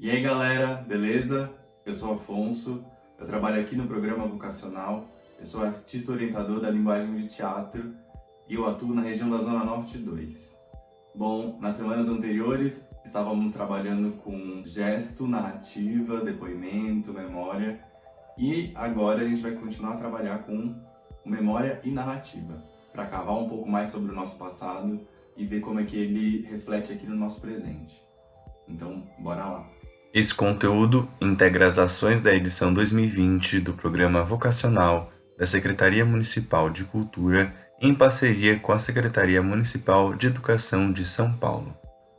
E aí galera, beleza? Eu sou Afonso, eu trabalho aqui no programa vocacional, eu sou artista orientador da linguagem de teatro e eu atuo na região da Zona Norte 2. Bom, nas semanas anteriores estávamos trabalhando com gesto, narrativa, depoimento, memória e agora a gente vai continuar a trabalhar com memória e narrativa para cavar um pouco mais sobre o nosso passado e ver como é que ele reflete aqui no nosso presente. Então, bora lá! Esse conteúdo integra as ações da edição 2020 do Programa Vocacional da Secretaria Municipal de Cultura em parceria com a Secretaria Municipal de Educação de São Paulo.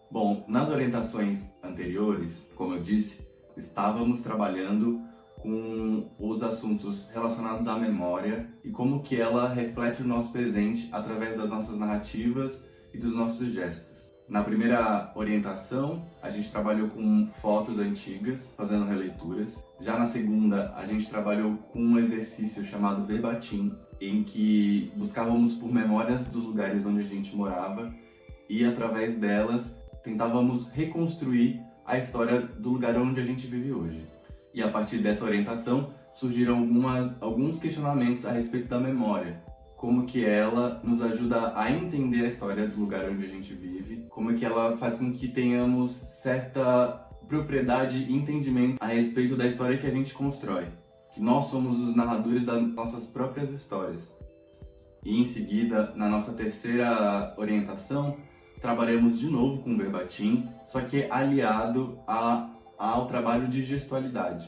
Bom, nas orientações anteriores, como eu disse, estávamos trabalhando com os assuntos relacionados à memória e como que ela reflete o nosso presente através das nossas narrativas e dos nossos gestos. Na primeira orientação, a gente trabalhou com fotos antigas, fazendo releituras. Já na segunda, a gente trabalhou com um exercício chamado Verbatim, em que buscávamos por memórias dos lugares onde a gente morava e, através delas, tentávamos reconstruir a história do lugar onde a gente vive hoje. E a partir dessa orientação, surgiram alguns questionamentos a respeito da memória. Como que ela nos ajuda a entender a história do lugar onde a gente vive, como que ela faz com que tenhamos certa propriedade e entendimento a respeito da história que a gente constrói, que nós somos os narradores das nossas próprias histórias. E em seguida, na nossa terceira orientação, trabalhamos de novo com o Verbatim, só que aliado ao trabalho de gestualidade.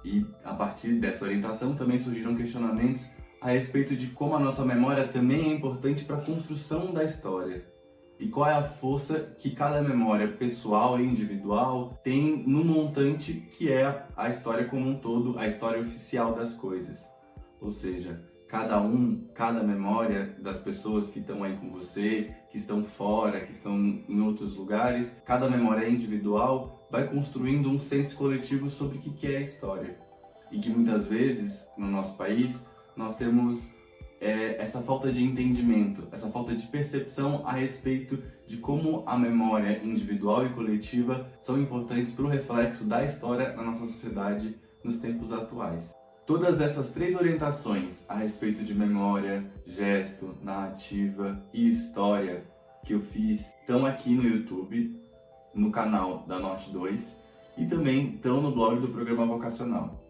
E a partir dessa orientação também surgiram questionamentos a respeito de como a nossa memória também é importante para a construção da história. E qual é a força que cada memória pessoal e individual tem no montante que é a história como um todo, a história oficial das coisas. Ou seja, cada memória das pessoas que estão aí com você, que estão fora, que estão em outros lugares, cada memória individual vai construindo um senso coletivo sobre o que é a história. E que muitas vezes, no nosso país, nós temos essa falta de entendimento, essa falta de percepção a respeito de como a memória individual e coletiva são importantes para o reflexo da história na nossa sociedade nos tempos atuais. Todas essas três orientações a respeito de memória, gesto, narrativa e história que eu fiz estão aqui no YouTube, no canal da Norte 2 e também estão no blog do Programa Vocacional.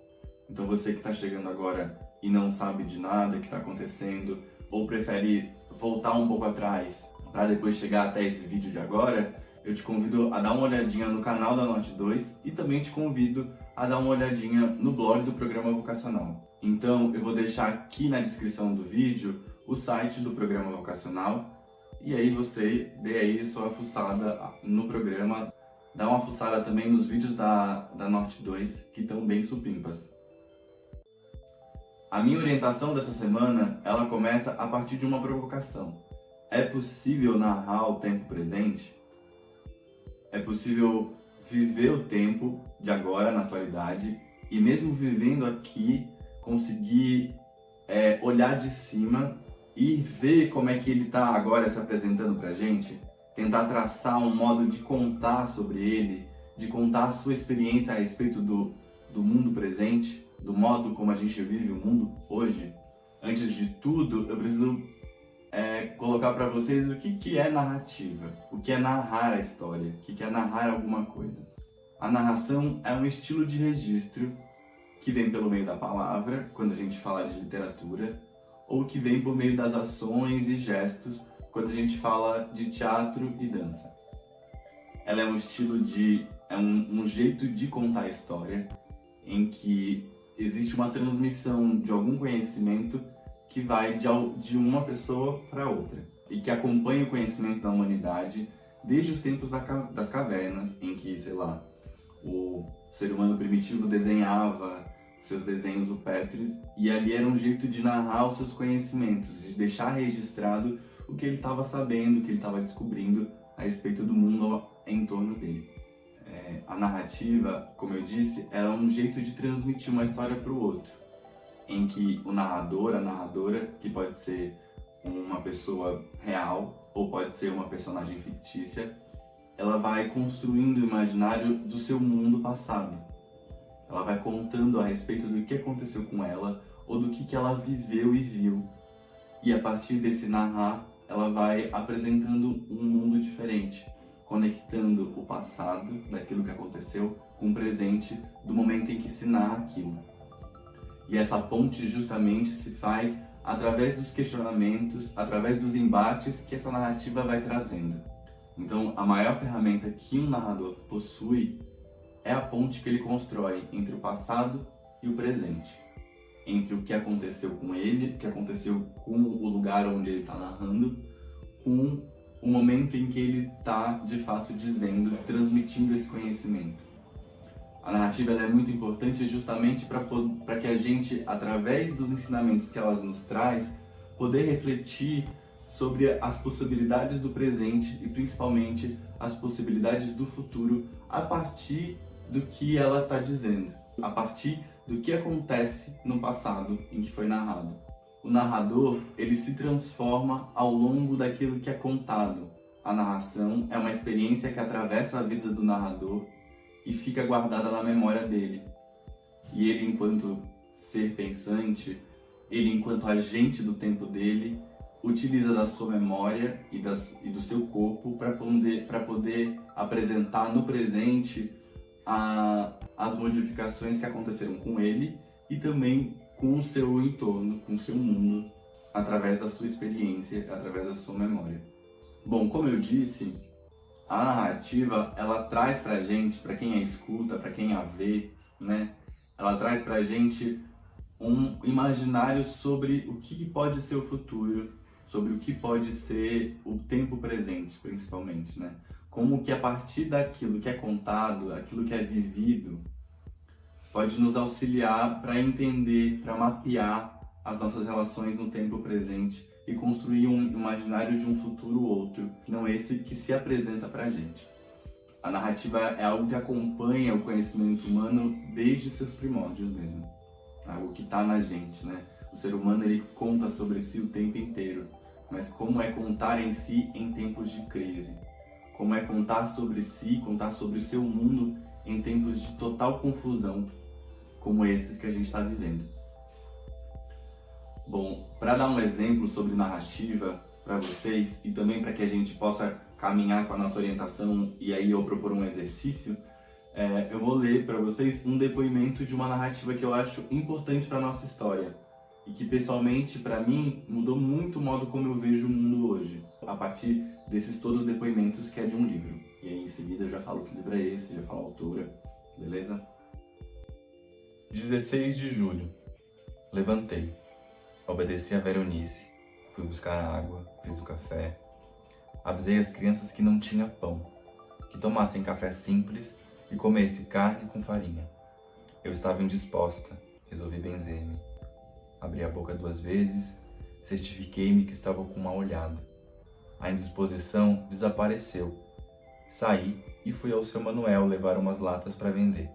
Então você que está chegando agora e não sabe de nada que está acontecendo, ou prefere voltar um pouco atrás para depois chegar até esse vídeo de agora, eu te convido a dar uma olhadinha no canal da Norte 2 e também te convido a dar uma olhadinha no blog do Programa Vocacional. Então eu vou deixar aqui na descrição do vídeo o site do Programa Vocacional e aí você dê aí sua fuçada no programa, dá uma fuçada também nos vídeos da Norte 2 que estão bem supimpas. A minha orientação dessa semana, ela começa a partir de uma provocação. É possível narrar o tempo presente? É possível viver o tempo de agora, na atualidade, e mesmo vivendo aqui, conseguir olhar de cima e ver como é que ele está agora se apresentando pra gente? Tentar traçar um modo de contar sobre ele, de contar a sua experiência a respeito do mundo presente, do modo como a gente vive o mundo hoje. Antes de tudo, eu preciso colocar para vocês o que é narrativa, o que é narrar a história, o que é narrar alguma coisa. A narração é um estilo de registro que vem pelo meio da palavra, quando a gente fala de literatura, ou que vem por meio das ações e gestos, quando a gente fala de teatro e dança. Ela é um estilo um jeito de contar a história, em que existe uma transmissão de algum conhecimento que vai de uma pessoa para outra e que acompanha o conhecimento da humanidade desde os tempos das cavernas, em que, sei lá, o ser humano primitivo desenhava seus desenhos rupestres e ali era um jeito de narrar os seus conhecimentos, de deixar registrado o que ele estava sabendo, o que ele estava descobrindo a respeito do mundo em torno dele. A narrativa, como eu disse, era um jeito de transmitir uma história para o outro, em que o narrador, a narradora, que pode ser uma pessoa real ou pode ser uma personagem fictícia, ela vai construindo o imaginário do seu mundo passado. Ela vai contando a respeito do que aconteceu com ela ou do que ela viveu e viu. E a partir desse narrar, ela vai apresentando um mundo diferente, conectando o passado, daquilo que aconteceu, com o presente, do momento em que se narra aquilo. E essa ponte justamente se faz através dos questionamentos, através dos embates que essa narrativa vai trazendo. Então, a maior ferramenta que um narrador possui é a ponte que ele constrói entre o passado e o presente. Entre o que aconteceu com ele, o que aconteceu com o lugar onde ele está narrando, com o momento em que ele está, de fato, dizendo, transmitindo esse conhecimento. A narrativa ela é muito importante justamente para que a gente, através dos ensinamentos que ela nos traz, poder refletir sobre as possibilidades do presente e principalmente as possibilidades do futuro a partir do que ela está dizendo, a partir do que acontece no passado em que foi narrado. O narrador, ele se transforma ao longo daquilo que é contado. A narração é uma experiência que atravessa a vida do narrador e fica guardada na memória dele. E ele, enquanto ser pensante, ele, enquanto agente do tempo dele, utiliza da sua memória e do seu corpo para poder apresentar no presente as modificações que aconteceram com ele e também com o seu entorno, com o seu mundo, através da sua experiência, através da sua memória. Bom, como eu disse, a narrativa, ela traz pra gente, pra quem a escuta, pra quem a vê, né? Ela traz pra gente um imaginário sobre o que pode ser o futuro, sobre o que pode ser o tempo presente, principalmente, né? Como que a partir daquilo que é contado, aquilo que é vivido, pode nos auxiliar para entender, para mapear as nossas relações no tempo presente e construir um imaginário de um futuro outro, não esse que se apresenta para a gente. A narrativa é algo que acompanha o conhecimento humano desde seus primórdios mesmo, algo que está na gente, né? O ser humano ele conta sobre si o tempo inteiro, mas como é contar em si em tempos de crise? Como é contar sobre si, contar sobre o seu mundo em tempos de total confusão, como esses que a gente está vivendo. Bom, para dar um exemplo sobre narrativa para vocês e também para que a gente possa caminhar com a nossa orientação e aí eu propor um exercício, eu vou ler para vocês um depoimento de uma narrativa que eu acho importante para a nossa história e que pessoalmente para mim mudou muito o modo como eu vejo o mundo hoje, a partir desses todos os depoimentos que é de um livro. E aí em seguida eu já falo que livro é esse, já falo a autora, beleza? 16 de julho. Levantei. Obedeci a Veronice. Fui buscar água, fiz o café. Avisei as crianças que não tinha pão, que tomassem café simples e comessem carne com farinha. Eu estava indisposta, resolvi benzer-me. Abri a boca 2 vezes, certifiquei-me que estava com uma olhada. A indisposição desapareceu. Saí e fui ao seu Manuel levar umas latas para vender.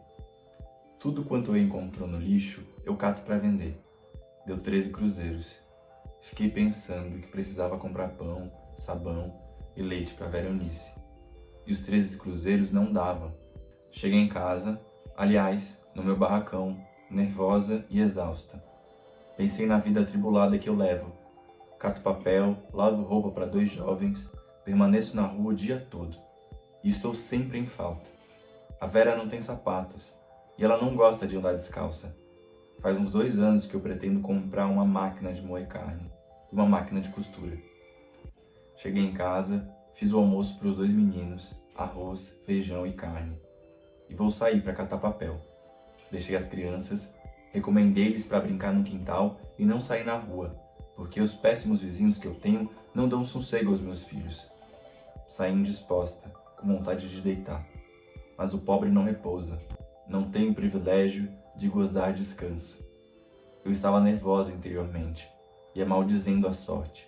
Tudo quanto eu encontrou no lixo, eu cato para vender. Deu 13 cruzeiros. Fiquei pensando que precisava comprar pão, sabão e leite para Veronice. E os 13 cruzeiros não davam. Cheguei em casa, aliás, no meu barracão, nervosa e exausta. Pensei na vida atribulada que eu levo. Cato papel, lavo roupa para 2 jovens, permaneço na rua o dia todo. E estou sempre em falta. A Vera não tem sapatos e ela não gosta de andar descalça. Faz uns 2 anos que eu pretendo comprar uma máquina de moer carne e uma máquina de costura. Cheguei em casa, fiz o almoço para os 2 meninos, arroz, feijão e carne. E vou sair para catar papel. Deixei as crianças, recomendei-lhes para brincar no quintal e não sair na rua, porque os péssimos vizinhos que eu tenho não dão sossego aos meus filhos. Saí indisposta, com vontade de deitar. Mas o pobre não repousa, não tem o privilégio de gozar descanso. Eu estava nervosa interiormente, ia maldizendo a sorte.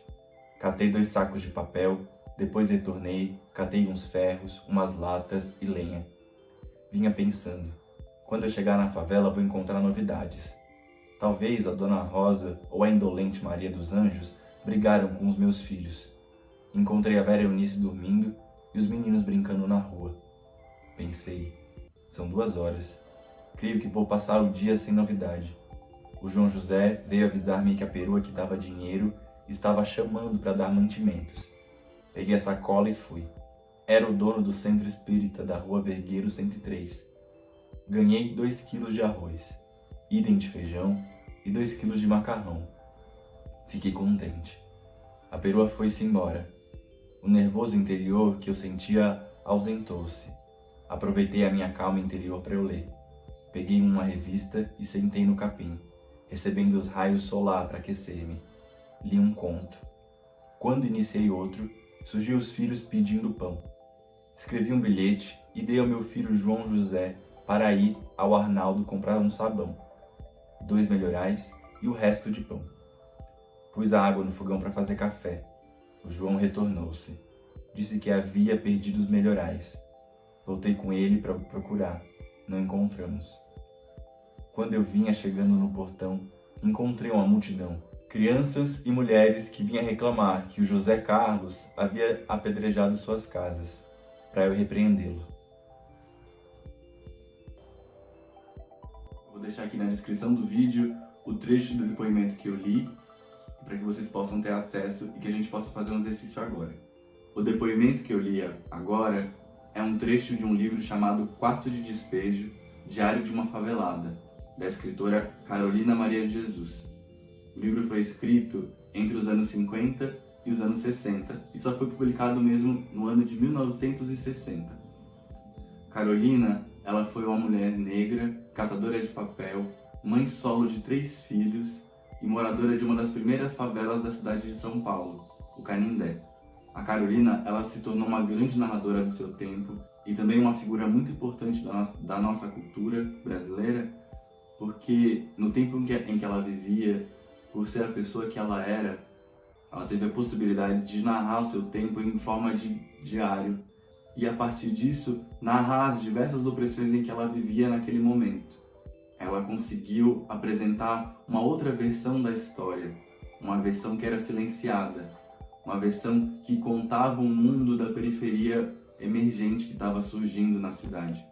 Catei 2 sacos de papel, depois retornei, catei uns ferros, umas latas e lenha. Vinha pensando, quando eu chegar na favela vou encontrar novidades. Talvez a Dona Rosa ou a indolente Maria dos Anjos brigaram com os meus filhos. Encontrei a Vera Eunice dormindo e os meninos brincando na rua. Pensei, são 2 horas. Creio que vou passar o dia sem novidade. O João José veio avisar-me que a perua que dava dinheiro estava chamando para dar mantimentos. Peguei a sacola e fui. Era o dono do centro espírita da rua Vergueiro 103. Ganhei 2 quilos de arroz, idem de feijão e 2 quilos de macarrão. Fiquei contente. A perua foi-se embora. O nervoso interior que eu sentia ausentou-se. Aproveitei a minha calma interior para eu ler. Peguei uma revista e sentei no capim, recebendo os raios solar para aquecer-me. Li um conto. Quando iniciei outro, surgiu os filhos pedindo pão. Escrevi um bilhete e dei ao meu filho João José para ir ao Arnaldo comprar um sabão, 2 melhorais e o resto de pão. Pus a água no fogão para fazer café. O João retornou-se. Disse que havia perdido os melhorais. Voltei com ele para procurar. Não encontramos. Quando eu vinha chegando no portão, encontrei uma multidão. Crianças e mulheres que vinham reclamar que o José Carlos havia apedrejado suas casas, para eu repreendê-lo. Vou deixar aqui na descrição do vídeo o trecho do depoimento que eu li, para que vocês possam ter acesso e que a gente possa fazer um exercício agora. O depoimento que eu li agora é um trecho de um livro chamado Quarto de Despejo, Diário de uma Favelada, da escritora Carolina Maria de Jesus. O livro foi escrito entre os anos 50 e os anos 60 e só foi publicado mesmo no ano de 1960. Carolina, ela foi uma mulher negra, catadora de papel, mãe solo de 3 filhos e moradora de uma das primeiras favelas da cidade de São Paulo, o Canindé. A Carolina, ela se tornou uma grande narradora do seu tempo e também uma figura muito importante da nossa cultura brasileira, porque no tempo em que ela vivia, por ser a pessoa que ela era, ela teve a possibilidade de narrar o seu tempo em forma de diário e, a partir disso, narrar as diversas opressões em que ela vivia naquele momento. Ela conseguiu apresentar uma outra versão da história, uma versão que era silenciada, uma versão que contava um mundo da periferia emergente que estava surgindo na cidade.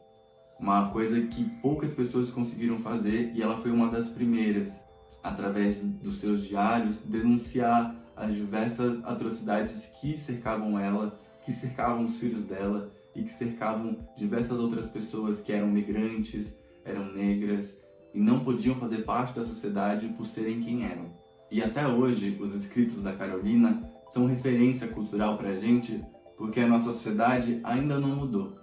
Uma coisa que poucas pessoas conseguiram fazer e ela foi uma das primeiras, através dos seus diários, denunciar as diversas atrocidades que cercavam ela, que cercavam os filhos dela e que cercavam diversas outras pessoas que eram migrantes, eram negras e não podiam fazer parte da sociedade por serem quem eram. E até hoje, os escritos da Carolina são referência cultural pra gente porque a nossa sociedade ainda não mudou.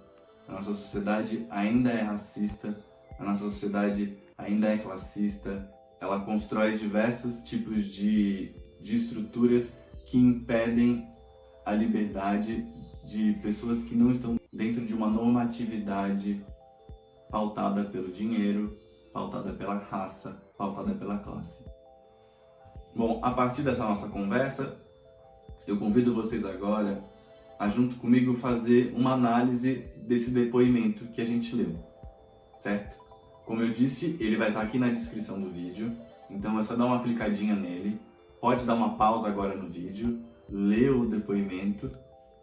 A nossa sociedade ainda é racista, a nossa sociedade ainda é classista, ela constrói diversos tipos de estruturas que impedem a liberdade de pessoas que não estão dentro de uma normatividade pautada pelo dinheiro, pautada pela raça, pautada pela classe. Bom, a partir dessa nossa conversa, eu convido vocês agora a, junto comigo, fazer uma análise desse depoimento que a gente leu, certo? Como eu disse, ele vai estar aqui na descrição do vídeo, então é só dar uma clicadinha nele, pode dar uma pausa agora no vídeo, lê o depoimento,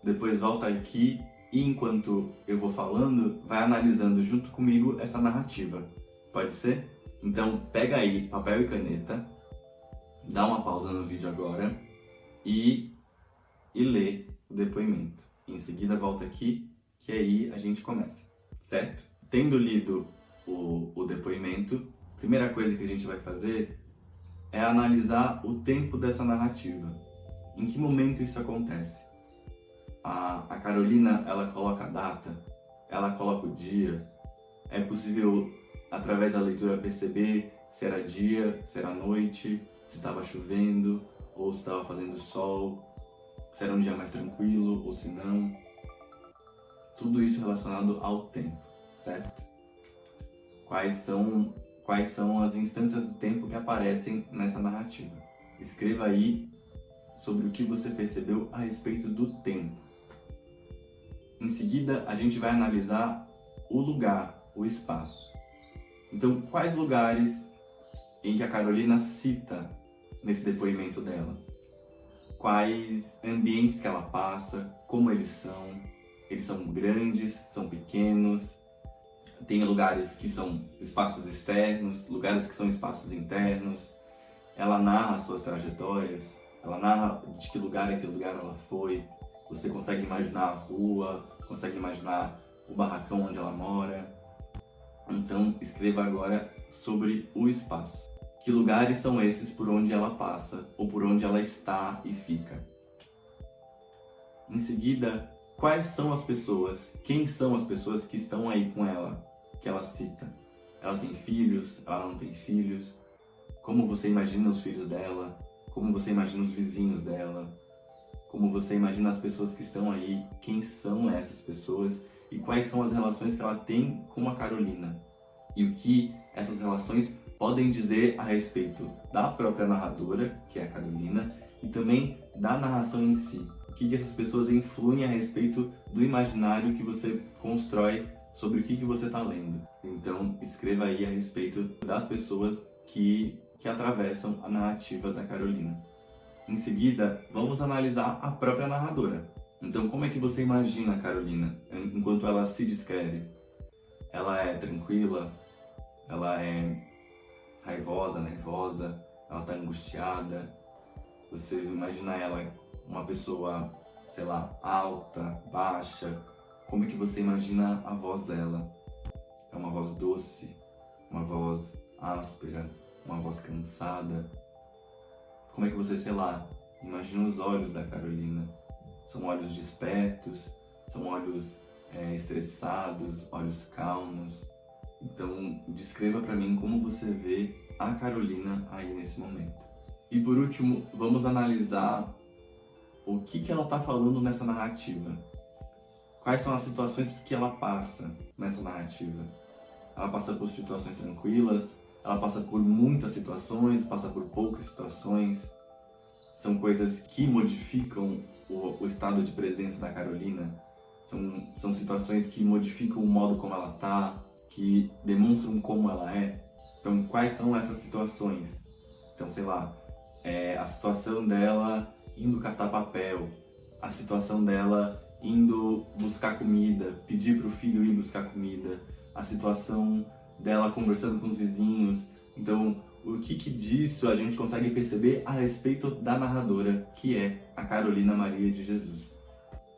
depois volta aqui e, enquanto eu vou falando, vai analisando junto comigo essa narrativa. Pode ser? Então pega aí papel e caneta, dá uma pausa no vídeo agora e lê o depoimento. Em seguida volta aqui, que aí a gente começa, certo? Tendo lido o depoimento, a primeira coisa que a gente vai fazer é analisar o tempo dessa narrativa. Em que momento isso acontece? A Carolina, ela coloca a data, ela coloca o dia. É possível, através da leitura, perceber se era dia, se era noite, se estava chovendo ou se estava fazendo sol, se era um dia mais tranquilo ou se não. Tudo isso relacionado ao tempo, certo? Quais são as instâncias do tempo que aparecem nessa narrativa? Escreva aí sobre o que você percebeu a respeito do tempo. Em seguida, a gente vai analisar o lugar, o espaço. Então, quais lugares em que a Carolina cita nesse depoimento dela? Quais ambientes que ela passa, como eles são, eles são grandes, são pequenos, tem lugares que são espaços externos, lugares que são espaços internos. Ela narra as suas trajetórias, ela narra de que lugar ela foi. Você consegue imaginar a rua, consegue imaginar o barracão onde ela mora. Então, escreva agora sobre o espaço. Que lugares são esses por onde ela passa, ou por onde ela está e fica? Em seguida, quais são as pessoas? Quem são as pessoas que estão aí com ela, que ela cita? Ela tem filhos? Ela não tem filhos? Como você imagina os filhos dela? Como você imagina os vizinhos dela? Como você imagina as pessoas que estão aí? Quem são essas pessoas? E quais são as relações que ela tem com a Carolina? E o que essas relações podem dizer a respeito da própria narradora, que é a Carolina, e também da narração em si. O que essas pessoas influem a respeito do imaginário que você constrói sobre o que você está lendo. Então, escreva aí a respeito das pessoas que atravessam a narrativa da Carolina. Em seguida, vamos analisar a própria narradora. Então, como é que você imagina a Carolina enquanto ela se descreve? Ela é tranquila? Ela é raivosa, nervosa? Ela está angustiada? Você imagina ela uma pessoa, sei lá, alta, baixa? Como é que você imagina a voz dela? É uma voz doce? Uma voz áspera? Uma voz cansada? Como é que você, sei lá, imagina os olhos da Carolina? São olhos despertos? São olhos estressados? Olhos calmos? Então, descreva para mim como você vê a Carolina aí nesse momento. E por último, vamos analisar o que ela está falando nessa narrativa. Quais são as situações que ela passa nessa narrativa? Ela passa por situações tranquilas? Ela passa por muitas situações? Passa por poucas situações? São coisas que modificam o estado de presença da Carolina? São situações que modificam o modo como ela está? Que demonstram como ela é? Então, quais são essas situações? Então, sei lá, a situação dela indo catar papel, a situação dela indo buscar comida, pedir para o filho ir buscar comida, a situação dela conversando com os vizinhos. Então, o que disso a gente consegue perceber a respeito da narradora, que é a Carolina Maria de Jesus.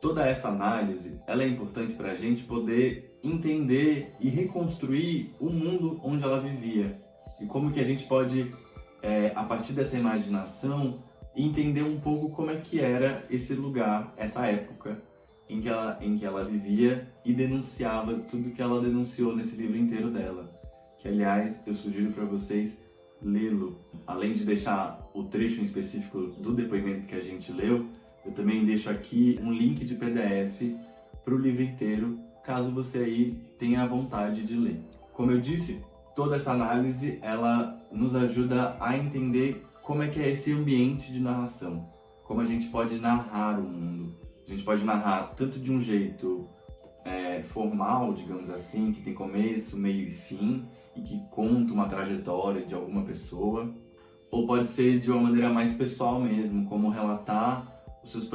Toda essa análise, ela é importante para a gente poder entender e reconstruir o mundo onde ela vivia. E como que a gente pode, a partir dessa imaginação, entender um pouco como é que era esse lugar, essa época em que ela vivia e denunciava tudo que ela denunciou nesse livro inteiro dela. Que, aliás, eu sugiro para vocês lê-lo. Além de deixar o trecho em específico do depoimento que a gente leu, eu também deixo aqui um link de PDF para o livro inteiro, caso você aí tenha a vontade de ler. Como eu disse, toda essa análise ela nos ajuda a entender como é que é esse ambiente de narração, como a gente pode narrar o mundo. A gente pode narrar tanto de um jeito formal, digamos assim, que tem começo, meio e fim, e que conta uma trajetória de alguma pessoa, ou pode ser de uma maneira mais pessoal mesmo, como relatar as suas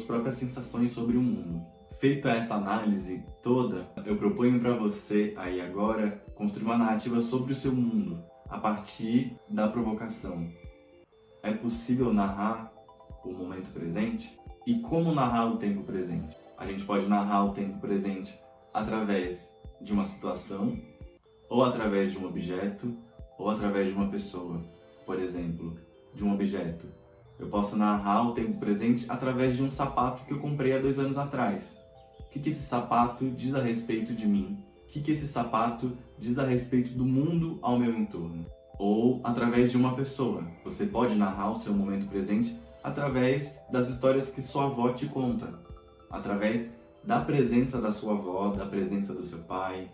próprias sensações sobre o mundo. Feita essa análise toda, eu proponho para você aí agora construir uma narrativa sobre o seu mundo, a partir da provocação. É possível narrar o momento presente? E como narrar o tempo presente? A gente pode narrar o tempo presente através de uma situação, ou através de um objeto, ou através de uma pessoa. Por exemplo, de um objeto. Eu posso narrar o tempo presente através de um sapato que eu comprei há 2 anos atrás. O que esse sapato diz a respeito de mim? O que esse sapato diz a respeito do mundo ao meu entorno? Ou através de uma pessoa. Você pode narrar o seu momento presente através das histórias que sua avó te conta, através da presença da sua avó, da presença do seu pai.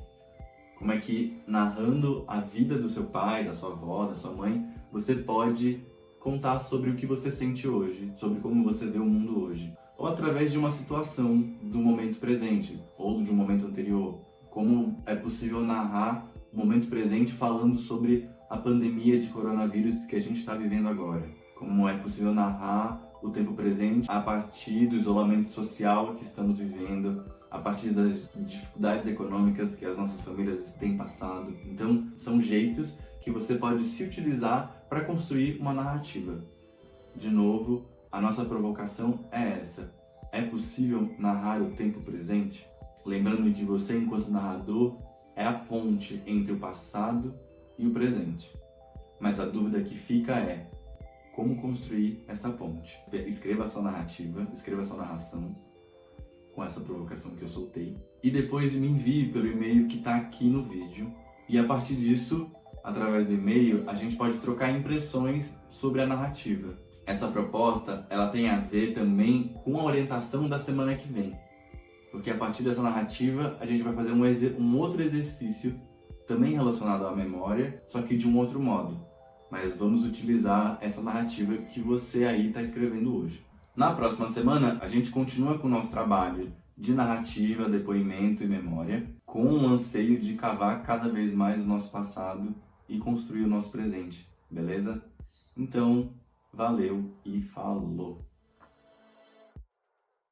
Como é que, narrando a vida do seu pai, da sua avó, da sua mãe, você pode contar sobre o que você sente hoje, sobre como você vê o mundo hoje. Ou através de uma situação do momento presente, ou de um momento anterior. Como é possível narrar o momento presente falando sobre a pandemia de coronavírus que a gente está vivendo agora. Como é possível narrar o tempo presente a partir do isolamento social que estamos vivendo, a partir das dificuldades econômicas que as nossas famílias têm passado. Então, são jeitos que você pode se utilizar para construir uma narrativa. De novo, a nossa provocação é essa. É possível narrar o tempo presente? Lembrando de você, enquanto narrador, é a ponte entre o passado e o presente. Mas a dúvida que fica é: como construir essa ponte? Escreva a sua narrativa, escreva a sua narração, com essa provocação que eu soltei, e depois me envie pelo e-mail que está aqui no vídeo. E a partir disso, através do e-mail, a gente pode trocar impressões sobre a narrativa. Essa proposta, ela tem a ver também com a orientação da semana que vem. Porque a partir dessa narrativa, a gente vai fazer um outro exercício, também relacionado à memória, só que de um outro modo. Mas vamos utilizar essa narrativa que você aí está escrevendo hoje. Na próxima semana, a gente continua com o nosso trabalho de narrativa, depoimento e memória, com o anseio de cavar cada vez mais o nosso passado e construir o nosso presente, beleza? Então, valeu e falou!